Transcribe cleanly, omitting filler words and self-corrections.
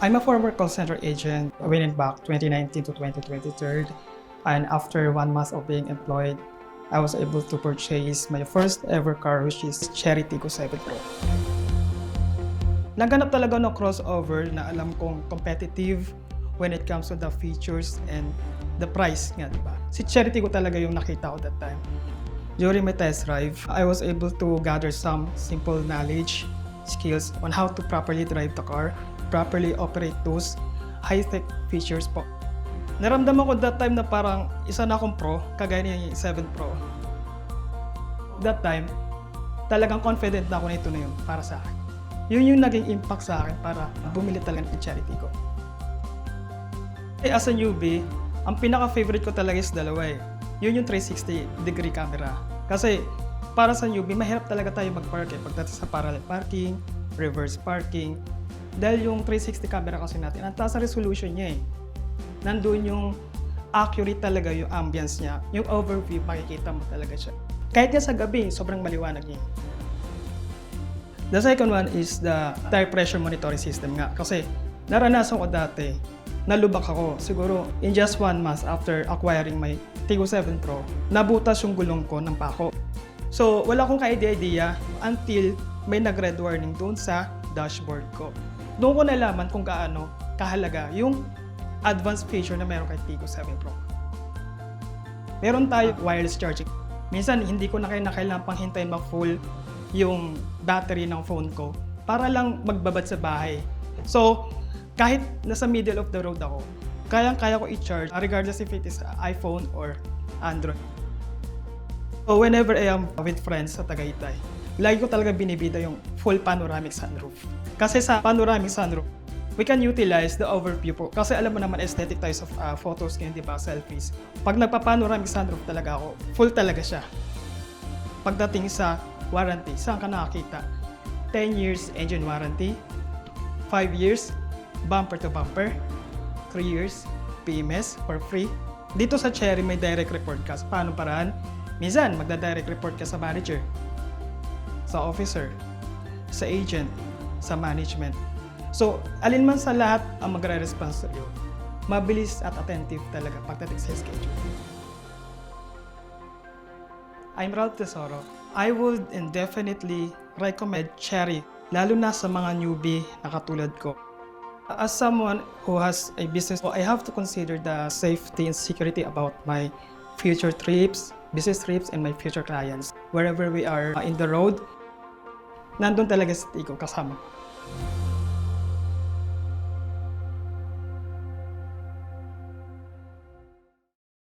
I'm a former call center agent winning back 2019 to 2023, and after 1 month of being employed, I was able to purchase my first ever car, which is Cherry Tiggo 7 Pro. Naganap talaga ng crossover na alam kong competitive when it comes to the features and the price nga, diba? Si Cherry Tiggo talaga yung nakita ko that time. During my test drive, I was able to gather some simple knowledge, skills on how to properly drive the car, properly operate those high-tech features po. Naramdaman ko that time na parang isa na akong pro, kagaya niya yung 7 Pro. That time, talagang confident na ako na ito na yun para sa akin. Yun yung naging impact sa akin para bumili talaga ng Cherry Tiggo. As a newbie, ang pinaka-favorite ko talaga is dalawa eh. Yun yung 360-degree camera. Kasi para sa newbie, mahirap talaga tayo mag-park eh. Pagdating sa parallel parking, reverse parking. Dahil yung 360 camera kasi natin, ang taas na resolution niya eh. Nandun yung accurate talaga yung ambience niya. Yung overview, makikita mo talaga siya. Kahit nga sa gabi, sobrang maliwanag niya. The second one is the tire pressure monitoring system nga. Kasi naranasan ko dati, nalubak ako. Siguro in just 1 month after acquiring my Tiggo 7 Pro, nabutas yung gulong ko ng pako. So wala akong ka-idea until may nag-red warning doon sa dashboard ko. Doon ko nalaman kung gaano kahalaga yung advanced feature na meron kay Tiggo 7 Pro. Meron tayo wireless charging. Minsan hindi ko na kailangan pang hintayin mag-full yung battery ng phone ko para lang magbabad sa bahay. So kahit nasa middle of the road ako, kayang-kaya ko i-charge regardless if it is iPhone or Android. So whenever I am with friends sa Tagaytay, lagi ko talaga binibida yung full panoramic sunroof. Kasi sa panoramic sunroof, we can utilize the overview po. Kasi alam mo naman aesthetic tayo sa photos ngayon, di ba, selfies. Pag nagpa-panoramic sunroof talaga ako, full talaga siya. Pagdating sa warranty, saan ka nakakita? 10 years engine warranty, 5 years bumper to bumper, 3 years PMS for free. Dito sa Cherry may direct report ka. Paano paraan? Minsan magda-direct report ka sa manager, sa officer, sa agent, sa management. So, alin man sa lahat ang magre-response sa iyo, mabilis at attentive talaga pagdating sa schedule. I'm Ralph Tesoro. I would indefinitely recommend Cherry, lalo na sa mga newbie na katulad ko. As someone who has a business, I have to consider the safety and security about my future trips, business trips, and my future clients. Wherever we are in the road, nandun talaga si Tiggo kasama.